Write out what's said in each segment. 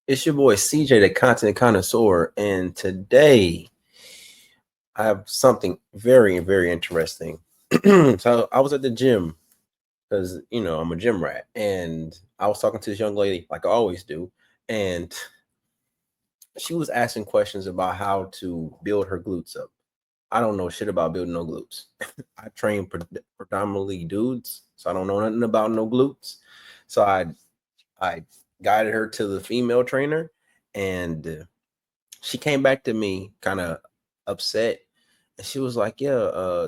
It's your boy CJ, the content connoisseur, and today I have something very, very interesting. So I was at the gym because I'm a gym rat, and I was talking to this young lady like I always do, and she was asking questions about how to build her glutes up. I don't know shit about building no glutes. I train predominantly dudes, so I don't know nothing about no glutes. So I guided her to the female trainer, and she came back to me kind of upset, and she was like, "Yeah,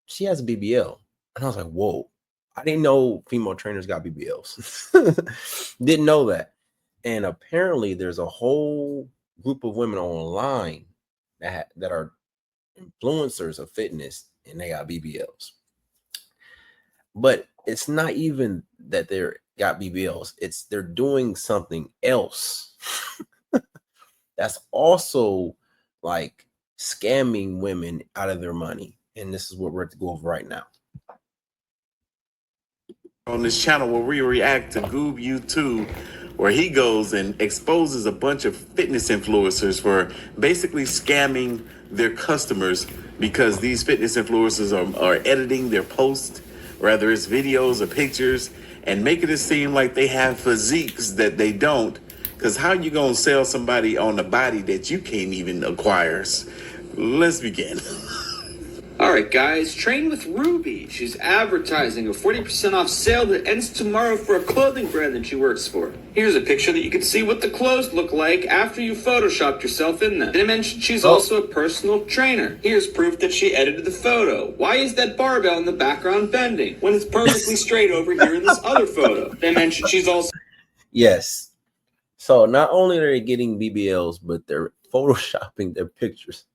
she has a BBL," and I was like, "Whoa." I didn't know female trainers got BBLs. Didn't know that. And apparently there's a whole group of women online that are influencers of fitness and they got BBLs. But it's not even that they're got BBLs, it's they're doing something else that's also like scamming women out of their money. And this is what we're to go over right now. On this channel where we react to Goob YouTube, where he goes and exposes a bunch of fitness influencers for basically scamming their customers because these fitness influencers are editing their posts, whether it's videos or pictures, and making it seem like they have physiques that they don't. Because how you gonna sell somebody on a body that you can't even acquire? Let's begin. All right, guys, train with Ruby. She's advertising a 40% off sale that ends tomorrow for a clothing brand that she works for. Here's a picture that you can see what the clothes look like after you photoshopped yourself in them. Did I mention she's also a personal trainer? Here's proof that she edited the photo. Why is that barbell in the background bending when it's perfectly straight over here in this other photo? Did I mention she's also... Yes. So not only are they getting BBLs, but they're photoshopping their pictures.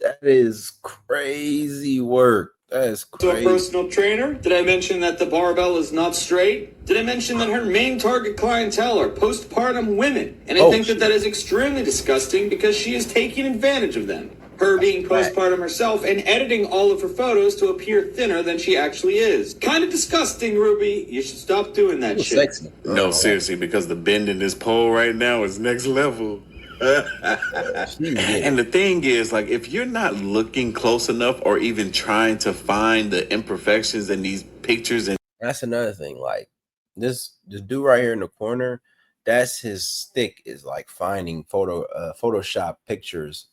That is crazy work. That is crazy. A personal trainer? Did I mention that the barbell is not straight? Did I mention that her main target clientele are postpartum women? And I think that is extremely disgusting because she is taking advantage of them. Her being postpartum herself and editing all of her photos to appear thinner than she actually is. Kind of disgusting, Ruby. You should stop doing that shit. Sexy. No, seriously, because the bend in this pole right now is next level. And the thing is, like, if you're not looking close enough or even trying to find the imperfections in these pictures, and that's another thing. Like this dude right here in the corner, that's his stick, is like finding Photoshop pictures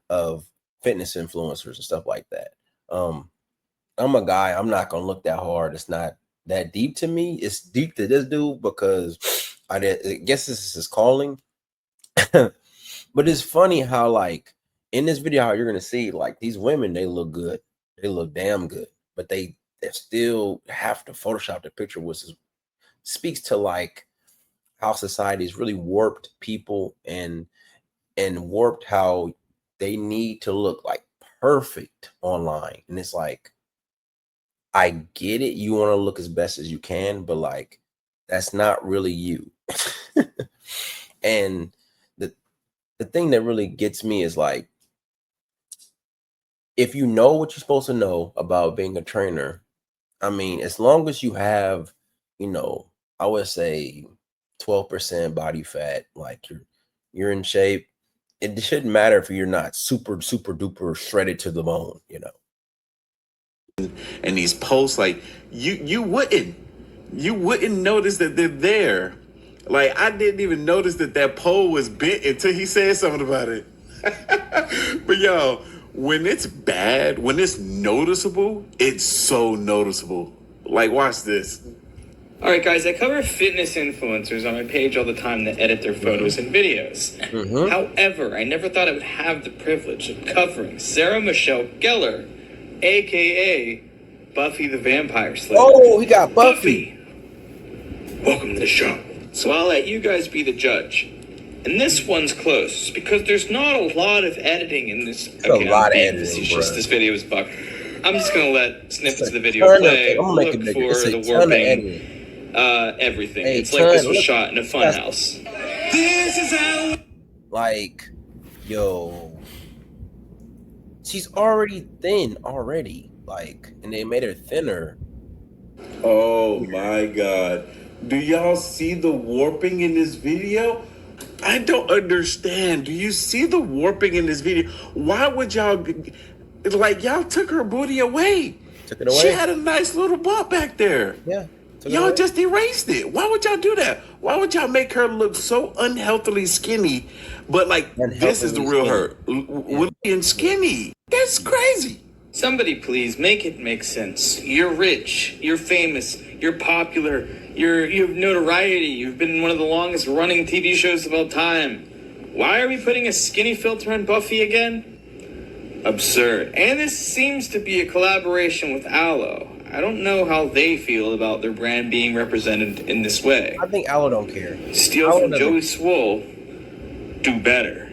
of fitness influencers and stuff like that. I'm a guy, I'm not gonna look that hard. It's not that deep to me. It's deep to this dude because I guess this is his calling. But it's funny how, like, in this video, how you're gonna see, like, these women, they look good, they look damn good, but they still have to Photoshop the picture, which speaks to like how society's really warped people and warped how they need to look like perfect online. And it's like, I get it, you want to look as best as you can, but like that's not really you. And the thing that really gets me is like, if you know what you're supposed to know about being a trainer, I mean, as long as you have, I would say 12% body fat, like you're in shape, it shouldn't matter if you're not super duper shredded to the bone, And these posts, like, you wouldn't notice that they're there. Like, I didn't even notice that pole was bent until he said something about it. But yo, when it's bad, when it's noticeable, it's so noticeable. Like, watch this. All right, guys, I cover fitness influencers on my page all the time that edit their photos and videos. However, I never thought I would have the privilege of covering Sarah Michelle Gellar, a.k.a. Buffy the Vampire Slayer. Oh, we got Buffy. Welcome to the show. So I'll let you guys be the judge. And this one's close because there's not a lot of editing in this. A lot of editing, bro. This video is bugged. I'm just going to let snippets of the video play, look for the warping, everything. It's like this was shot in a funhouse. This is how... Like, yo, she's already thin already, like, and they made her thinner. Oh my God. Do y'all see the warping in this video? I don't understand. Do you see the warping in this video? Why would y'all, like, y'all took her booty away? Took it She away. had a nice little butt back there. Yeah. Took it Y'all away. just erased it. Why would y'all do that? Why would y'all make her look so unhealthily skinny? But like, this is the real her, willy and skinny. That's crazy. Somebody please make it make sense. You're rich, you're famous, you're popular, you have notoriety, you've been in one of the longest running TV shows of all time. Why are we putting a skinny filter on Buffy again? Absurd. And this seems to be a collaboration with Aloe. I don't know how they feel about their brand being represented in this way. I think Aloe don't care. Steal Aloe from doesn't- Joey Swole, do better.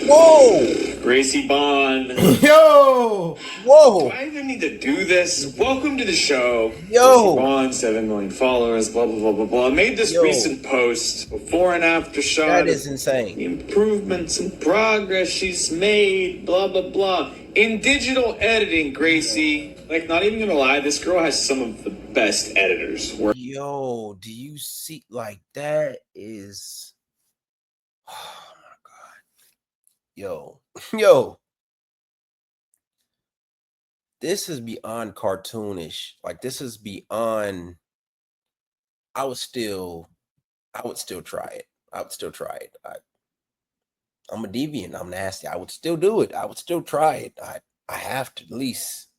Whoa! Gracie Bond. Yo! Whoa! Do I even need to do this? Welcome to the show. Yo! Gracie Bond, 7 million followers, blah, blah, blah, blah, blah. I made this recent post, before and after shot. That is The insane. improvements and progress she's made, blah, blah, blah. In digital editing, Gracie, like, not even gonna lie, this girl has some of the best editors. Yo, do you see, like, that is, oh my God. Yo, this is beyond cartoonish. Like, this is beyond, I would still try it. I'm a deviant. I'm nasty. I would still do it. I would still try it. I have to at least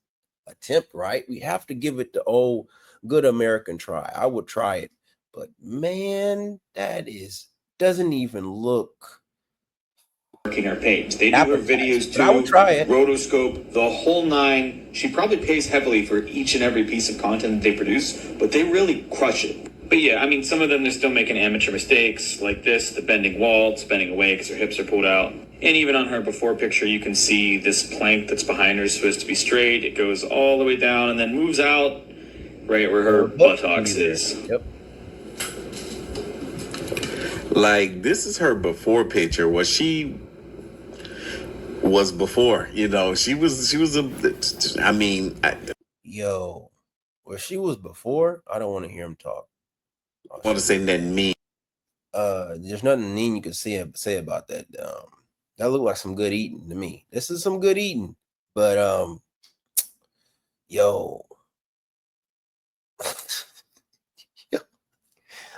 attempt, right? We have to give it the old good American try. I would try it, but man, that doesn't even look. Working our page. They do her videos too. I would try it. Rotoscope, the whole nine. She probably pays heavily for each and every piece of content that they produce, but they really crush it. But yeah, I mean, some of them, they're still making amateur mistakes like this, the bending wall, it's bending away because her hips are pulled out. And even on her before picture, you can see this plank that's behind her is supposed to be straight. It goes all the way down and then moves out right where her buttocks is. Yep. Like, this is her before picture. What she was before, she was I mean, Yo, where she was before, I don't want to hear him talk. I want to say nothing mean. There's nothing mean you can say about that. That looked like some good eating to me. This is some good eating, but yo,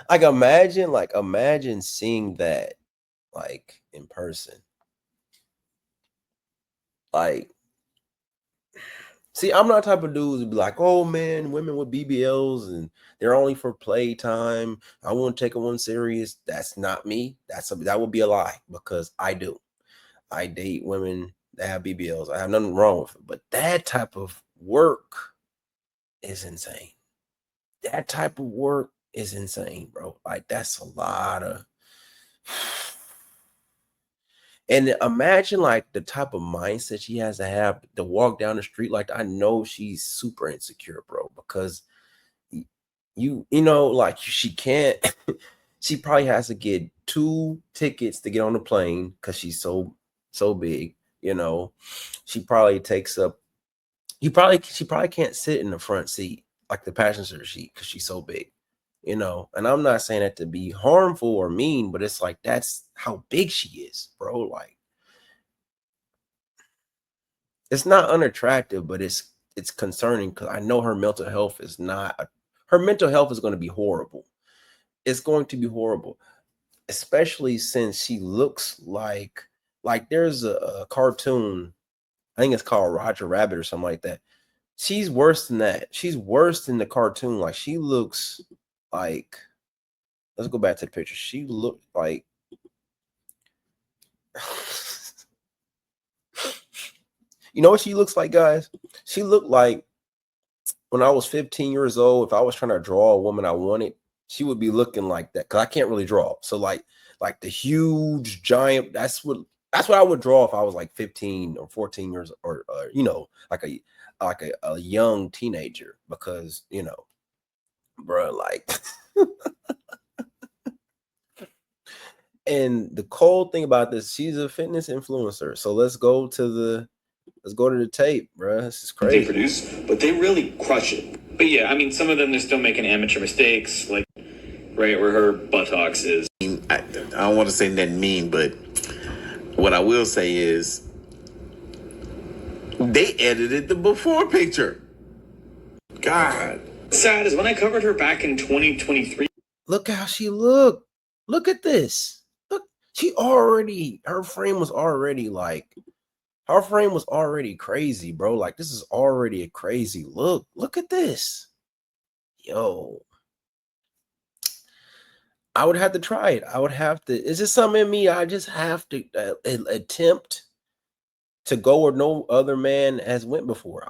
like imagine seeing that like in person. Like, see, I'm not the type of dudes to be like, oh man, women with BBLs and they're only for playtime. I won't take one serious. That's not me. That would be a lie because I do. I date women that have BBLs. I have nothing wrong with it. But that type of work is insane. That type of work is insane, bro. Like, that's a lot of. And imagine like the type of mindset she has to have to walk down the street. Like, I know she's super insecure, bro, because like she can't, she probably has to get 2 tickets to get on the plane because she's so big, she probably takes up, she probably can't sit in the front seat, like the passenger seat, because she's so big. And I'm not saying that to be harmful or mean, but it's like, that's how big she is, bro. Like, it's not unattractive, but it's concerning because I know her mental health is going to be horrible. It's going to be horrible, especially since she looks like there's a cartoon, I think it's called Roger Rabbit or something like that. She's worse than that. She's worse than the cartoon. Like, she looks like, let's go back to the picture. She looked like, you know what she looks like, guys? She looked like when I was 15 years old, if I was trying to draw a woman I wanted, she would be looking like that, because I can't really draw. So like the huge giant, that's what I would draw if I was like 15 or 14 years, or like a young teenager, because bro, like and the cold thing about this, she's a fitness influencer. So let's go to the tape, bro. This is crazy. They produce, but they really crush it. But yeah, I mean, some of them, they're still making amateur mistakes like right where her buttocks is. I don't want to say nothing mean, but what I will say is they edited the before picture. God. Sad is when I covered her back in 2023. Look how she looked. Look at this. Look, her frame was already crazy, bro. Like, this is already a crazy look. Look at this. Yo. I would have to try it. Is this something in me? I just have to attempt to go where no other man has went before.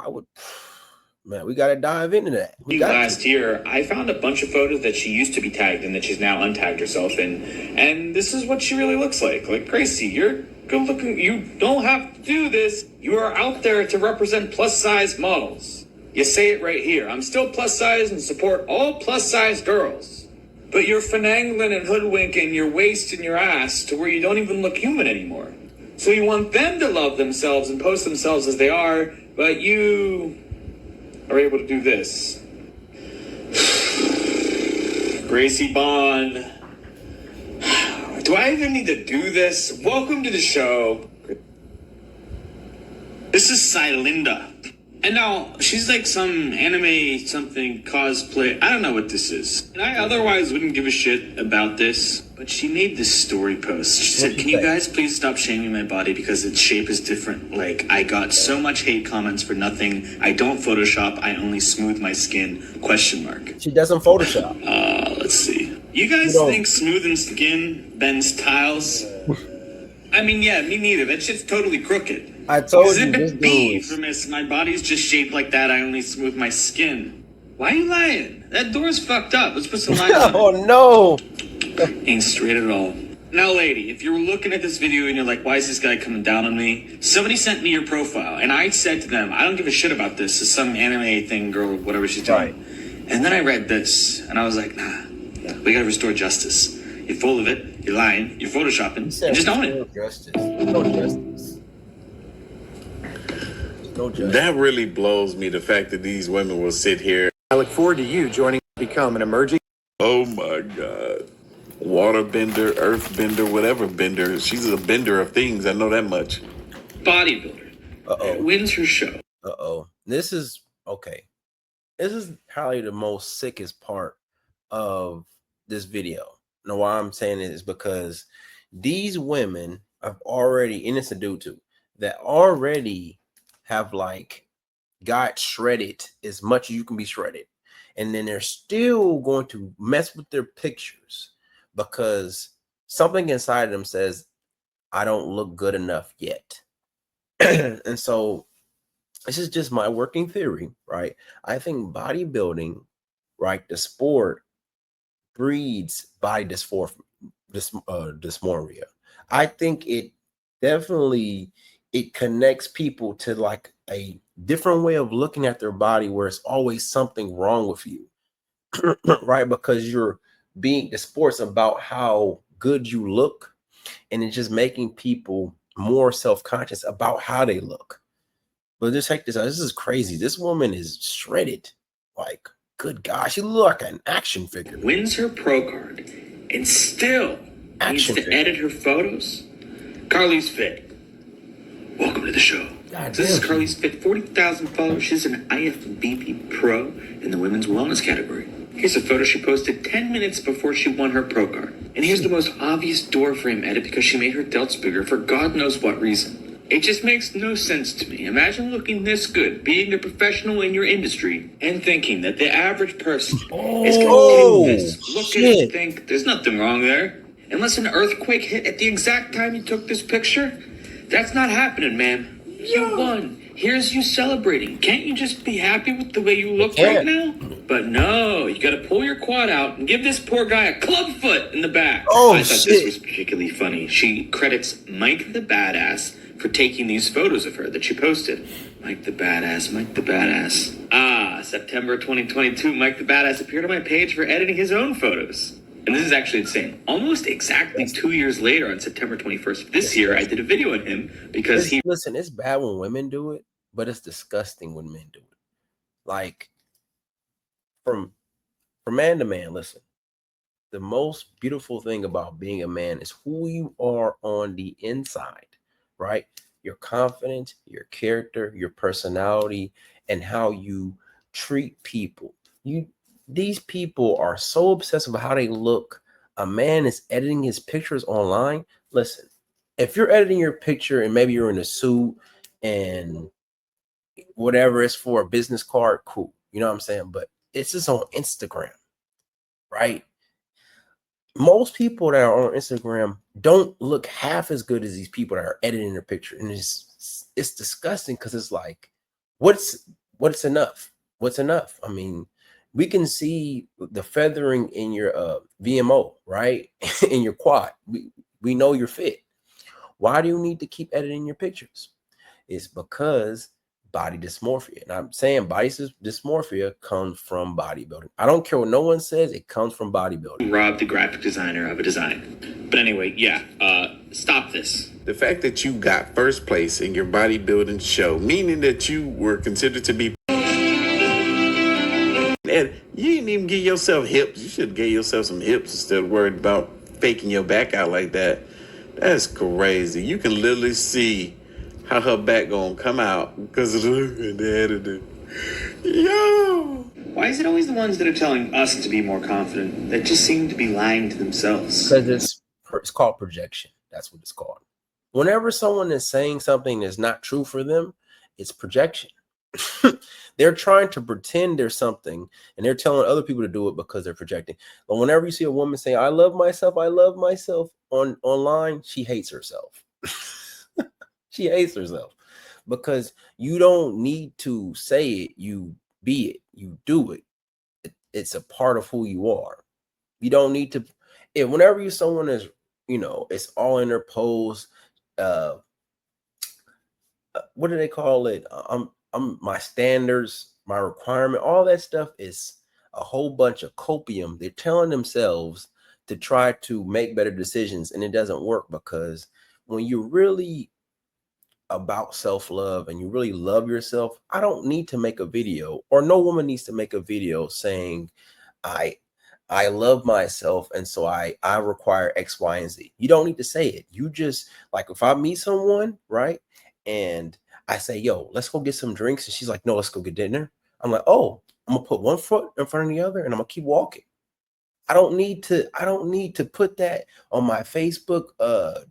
Man, we got to dive into that. Last year, I found a bunch of photos that she used to be tagged in that she's now untagged herself in. And this is what she really looks like. Like, Gracie, you're good looking. You don't have to do this. You are out there to represent plus size models. You say it right here. I'm still plus size and support all plus size girls. But you're finagling and hoodwinking your waist and your ass to where you don't even look human anymore. So you want them to love themselves and post themselves as they are, but you are able to do this. Gracie Bond. Do I even need to do this? Welcome to the show. This is Cylinda. And now, she's like some anime something cosplay. I don't know what this is. And I otherwise wouldn't give a shit about this. But she made this story post. She said, can you guys please stop shaming my body because its shape is different? Like, I got so much hate comments for nothing. I don't Photoshop. I only smooth my skin. ? She doesn't Photoshop. Let's see. You guys think smoothing skin bends tiles? I mean, yeah, me neither. That shit's totally crooked. I told you this dude. My body's just shaped like that. I only smooth my skin. Why are you lying? That door's fucked up. Let's put some lines on it. Oh, no. Ain't straight at all. Now, lady, if you're looking at this video and you're like, why is this guy coming down on me? Somebody sent me your profile, and I said to them, I don't give a shit about this. It's some anime thing, girl, whatever she's doing. Right. And then I read this, and I was like, nah, we gotta restore justice. You're full of it. You're lying. You're photoshopping. And just own it. Justice. No justice. No justice. That really blows me, the fact that these women will sit here. I look forward to you joining Become an emerging. Oh my God. Water bender, earth bender, whatever bender. She's a bender of things. I know that much. Bodybuilder. Wins her show. This is okay. This is probably the most sickest part of this video. Now, why I'm saying it is because these women have already, and it's a dude too, that already have like got shredded as much as you can be shredded. And then they're still going to mess with their pictures because something inside of them says, I don't look good enough yet. And so this is just my working theory, right? I think bodybuilding, right, the sport breeds body dysmorphia. I think it definitely, it connects people to like a different way of looking at their body where it's always something wrong with you, right? Because the sport's about how good you look, and it's just making people more self-conscious about how they look. But just check this out. This is crazy. This woman is shredded. Like, good gosh, she look like an action figure. Wins her pro card and still needs to edit her photos. Carly's Fit. Welcome to the show. This is Carly's Fit, 40,000 followers. She's an IFBB pro in the women's wellness category. Here's a photo she posted 10 minutes before she won her pro card. And here's the most obvious door frame edit because she made her delts bigger for God knows what reason. It just makes no sense to me. Imagine looking this good, being a professional in your industry, and thinking that the average person is going to take this, look at it, and think there's nothing wrong there. Unless an earthquake hit at the exact time you took this picture, that's not happening, man. You won. Here's you celebrating. Can't you just be happy with the way you look right now? But no, you gotta pull your quad out and give this poor guy a club foot in the back. I thought this was particularly funny. She credits Mike the Badass for taking these photos of her that she posted. Mike the Badass, Mike the Badass. September 2022, Mike the Badass appeared on my page for editing his own photos. And this is actually insane. Almost exactly 2 years later, on September 21st of this year, I did a video on him because Listen, it's bad when women do it, but it's disgusting when men do it. Like, from man to man, listen. the most beautiful thing about being a man is who you are on the inside, right? Your confidence, your character, your personality, and how you treat people. You These people are so obsessed with how they look. A man is editing his pictures online. Listen, if you're editing your picture and maybe you're in a suit and whatever it's for a business card, cool. You know what I'm saying? But it's just on Instagram, right? Most people that are on Instagram don't look half as good as these people that are editing their picture. And it's disgusting because it's like, what's enough? What's enough? I mean, we can see the feathering in your VMO, right? In your quad. We know you're fit. Why do you need to keep editing your pictures? It's because body dysmorphia. And I'm saying body dysmorphia comes from bodybuilding. I don't care what no one says, it comes from bodybuilding. Rob the graphic designer of a design. But anyway, yeah, stop this. The fact that you got first place in your bodybuilding show, meaning that you were considered to be, and you didn't even give yourself hips. You should have gave yourself some hips instead of worried about faking your back out like that. That's crazy. You can literally see how her back gonna come out because of the editing. Yo! Why is it always the ones that are telling us to be more confident that just seem to be lying to themselves? Because it's called projection. That's what it's called. Whenever someone is saying something that's not true for them, it's projection. They're trying to pretend there's something and they're telling other people to do it because they're projecting. But whenever you see a woman say, I love myself online, she hates herself. She hates herself because you don't need to say it. You be it. You do it. It's a part of who you are. You don't need to. Whenever you someone is, it's all in their pose. What do they call it? I'm my standards, my requirement, all that stuff is a whole bunch of copium. They're telling themselves to try to make better decisions, and it doesn't work because when you really about self-love and you really love yourself, I don't need to make a video, or no woman needs to make a video saying I love myself and so I require X, Y, and Z. You don't need to say it. You just, like, if I meet someone, right, and I say, yo, let's go get some drinks, and she's like, no, let's go get dinner. I'm like, oh, I'm gonna put one foot in front of the other and I'm gonna keep walking. I don't need to put that on my Facebook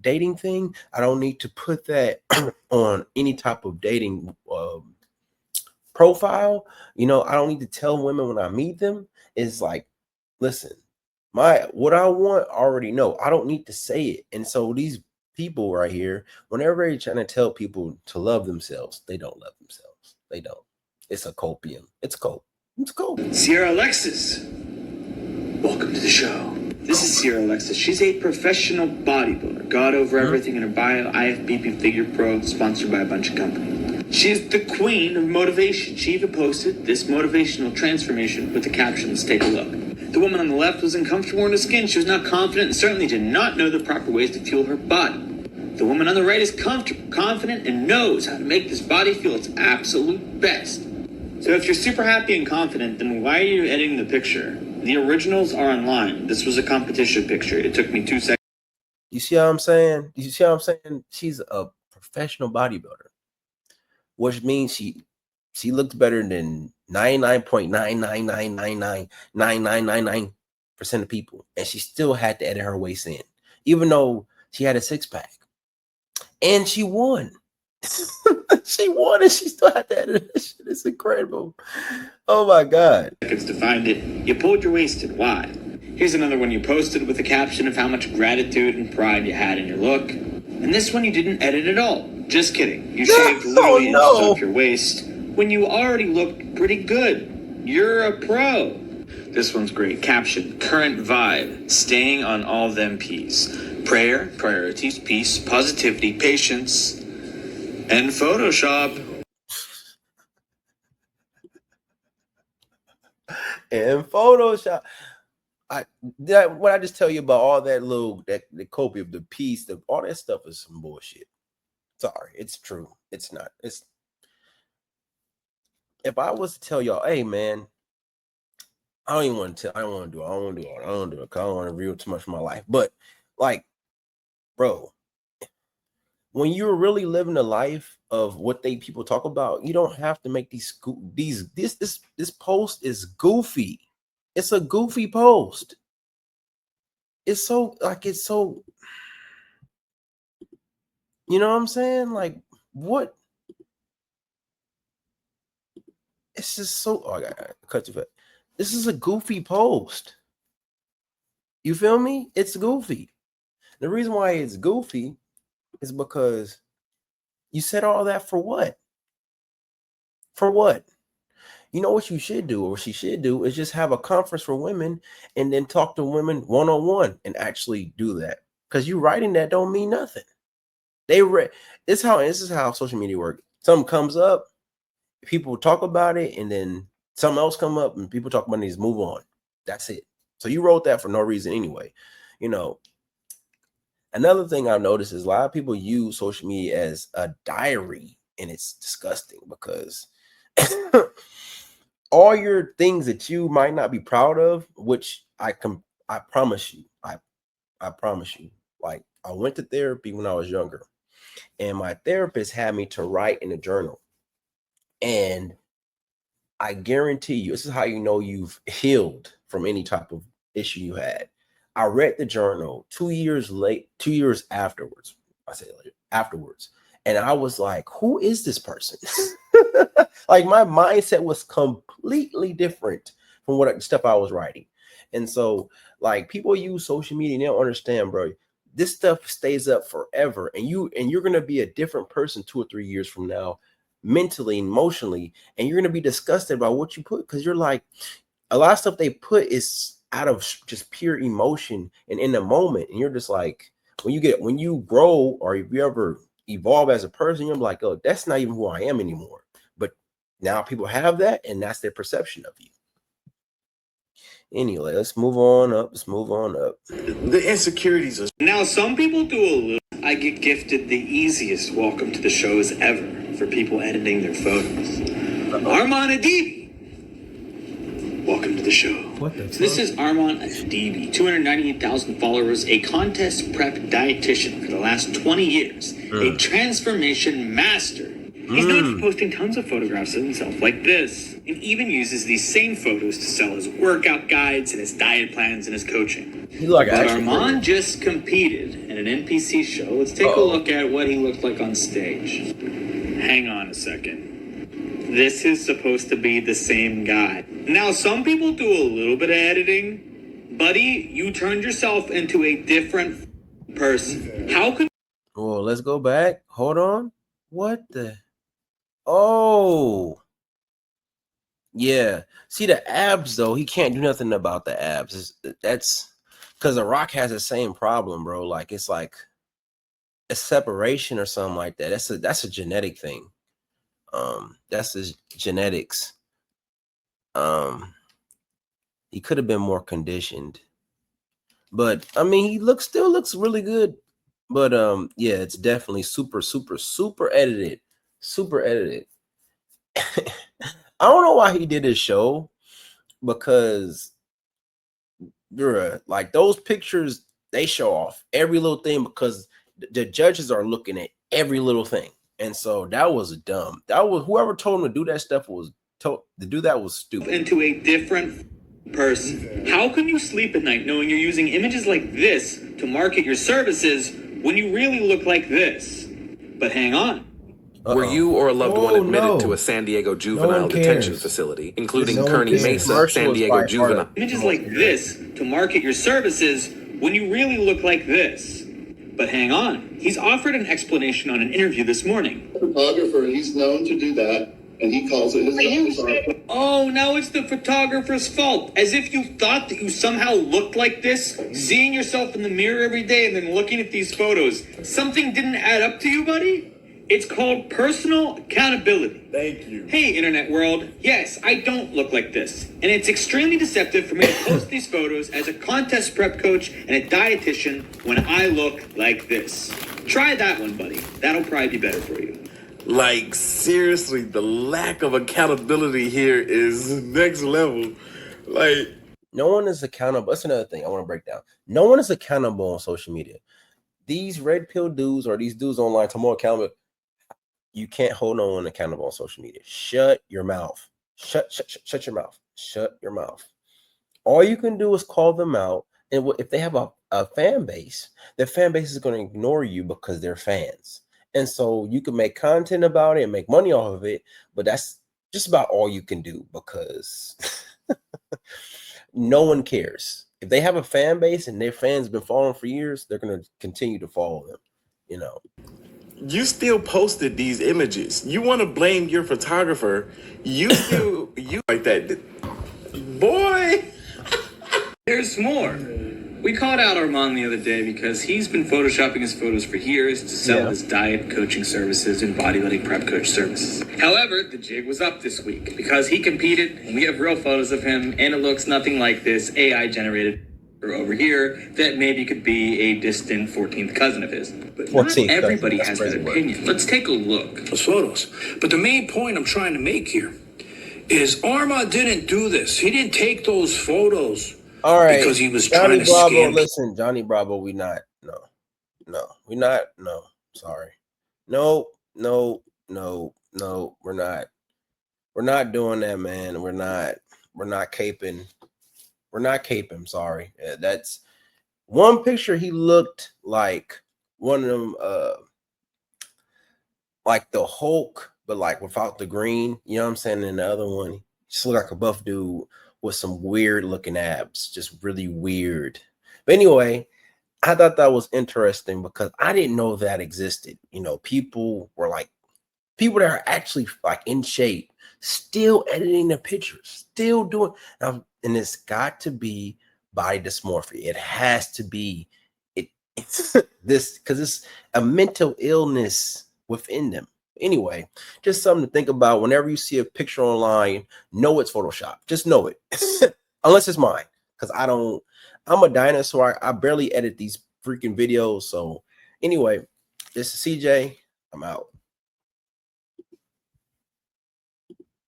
dating thing. I don't need to put that on any type of dating profile. I don't need to tell women when I meet them. It's like, listen, what I want, I already know. I don't need to say it. And so these people right here, whenever they're trying to tell people to love themselves, they don't love themselves. They don't. It's a copium. It's cope. It's cope. Sierra Alexis, welcome to the show. This is Sierra Alexis. She's a professional bodybuilder. God over everything in her bio, IFBB Figure Pro, sponsored by a bunch of companies. She's the queen of motivation. She even posted this motivational transformation with the caption, let's take a look. The woman on the left was uncomfortable in her skin. She was not confident and certainly did not know the proper ways to fuel her body. The woman on the right is comfortable, confident, and knows how to make this body feel its absolute best. So if you're super happy and confident, then why are you editing the picture? The originals are online. This was a competition picture. It took me 2 seconds. You see what I'm saying? She's a professional bodybuilder, which means she looks better than 99.999999999% of people, and she still had to edit her waist in, even though she had a six-pack, and she won. She won, and she still had to edit it. Shit, it's incredible. Oh my god. To find it, you pulled your waist in. Why? Here's another one you posted with a caption of how much gratitude and pride you had in your look. And this one you didn't edit at all. Just kidding. You shaved literally inches off your waist when you already looked pretty good. You're a pro. This one's great. Caption, current vibe, staying on all them P's. Prayer, priorities, peace, positivity, patience, and Photoshop. And Photoshop. What I just tell you about all that the copy of the piece, all that stuff is some bullshit. Sorry, it's true. It's not. If I was to tell y'all, hey man, I don't even want to tell. I don't want to do it. I don't want to do it. I don't do it because I don't want to reveal too much of my life. But like, bro, when you're really living the life of what people talk about, you don't have to make this post is goofy. It's a goofy post. It's so you know what I'm saying? Like what? It's just so I got cut to it. This is a goofy post. You feel me? It's goofy. The reason why it's goofy is because you said all that for what? For what? You know what you should do, or what she should do, is just have a conference for women and then talk to women one-on-one and actually do that. Because you writing that don't mean nothing. This is how social media works. Something comes up, people talk about it, and then something else come up and people talk about it, just move on. That's it. So you wrote that for no reason anyway. You know, another thing I've noticed is a lot of people use social media as a diary, and it's disgusting because all your things that you might not be proud of, which I promise you, I promise you, like I went to therapy when I was younger, and my therapist had me to write in a journal. And I guarantee you, this is how you know you've healed from any type of issue you had. I read the journal 2 years afterwards. I say afterwards. And I was like, who is this person? Like my mindset was completely different from what stuff I was writing. And so like people use social media and they don't understand, bro. This stuff stays up forever. And you're gonna be a different person 2 or 3 years from now, mentally, emotionally, and you're gonna be disgusted by what you put because you're like, a lot of stuff they put is out of just pure emotion and in the moment. And you're just like, when you grow or if you ever evolve as a person, you're like, oh, that's not even who I am anymore. But now people have that, and that's their perception of you. Anyway, let's move on up. The insecurities are. Now, some people do a little. I get gifted the easiest welcome to the shows ever for people editing their photos. Armand Adibi. Welcome to the show. What the fuck? This is Armand Adibi, 298,000 followers, a contest prep dietitian for the last 20 years, a transformation master. He's known for posting tons of photographs of himself like this, and even uses these same photos to sell his workout guides and his diet plans and his coaching. Like but Armand just competed in an NPC show. Let's take a look at what he looked like on stage. Hang on a second. This is supposed to be the same guy. Now, some people do a little bit of editing. Buddy, you turned yourself into a different person. How could... Well, let's go back. Hold on. What the... Oh, yeah. See the abs though. He can't do nothing about the abs. That's because The Rock has the same problem, bro. Like it's like a separation or something like that. That's a genetic thing. That's his genetics. He could have been more conditioned, but I mean, he still looks really good. But yeah, it's definitely super edited. Super edited. I don't know why he did his show because like those pictures, they show off every little thing because the judges are looking at every little thing. And so that was dumb. That was whoever told him to do that stuff was told to do that was stupid. Into a different person. How can you sleep at night knowing you're using images like this to market your services when you really look like this? But hang on. Were you or a loved one admitted to a San Diego juvenile detention facility, including Kearney Mesa, San Diego juvenile? Images like this to market your services when you really look like this. But hang on. He's offered an explanation on an interview this morning. Photographer, he's known to do that, and he calls it his... Oh, now it's the photographer's fault. As if you thought that you somehow looked like this, seeing yourself in the mirror every day and then looking at these photos. Something didn't add up to you, buddy? It's called personal accountability. Thank you. Hey, internet world. Yes, I don't look like this. And it's extremely deceptive for me to post these photos as a contest prep coach and a dietitian when I look like this. Try that one, buddy. That'll probably be better for you. Like, seriously, the lack of accountability here is next level. Like, no one is accountable. That's another thing I want to break down. No one is accountable on social media. These red pill dudes or these dudes online, to more accountable. You can't hold no one accountable on social media. Shut your mouth. Shut your mouth. Shut your mouth. All you can do is call them out. And if they have a fan base, their fan base is going to ignore you because they're fans. And so you can make content about it and make money off of it, but that's just about all you can do because no one cares. If they have a fan base and their fans have been following for years, they're going to continue to follow them, you know. you still posted these images. You want to blame your photographer. You still, you like that. Boy. There's more. We called out Armand the other day because he's been photoshopping his photos for years to sell his diet coaching services and bodybuilding prep coach services. However, the jig was up this week because he competed and we have real photos of him and it looks nothing like this AI generated over here that maybe could be a distant 14th cousin of his. But not everybody has an opinion. Let's take a look. Those photos. But the main point I'm trying to make here is Arma didn't do this. He didn't take those photos. All right, because he was Johnny trying to Bravo. scam. Listen, Johnny Bravo, we not. No, we not. No, sorry. No, we're not. We're not doing that, man. We're not caping. We're not caping. Sorry. That's one picture. He looked like one of them, like the Hulk, but like without the green. You know what I'm saying? And the other one, he just looked like a buff dude with some weird looking abs, just really weird. But anyway, I thought that was interesting because I didn't know that existed. You know, people that are actually like in shape, still editing the pictures, still doing, and it's got to be body dysmorphia. It has to be it's this because it's a mental illness within them. Anyway, just something to think about whenever you see a picture online. Know it's Photoshop. Just know it, unless it's mine, because I'm a dinosaur. I barely edit these freaking videos. So anyway, this is CJ. I'm out.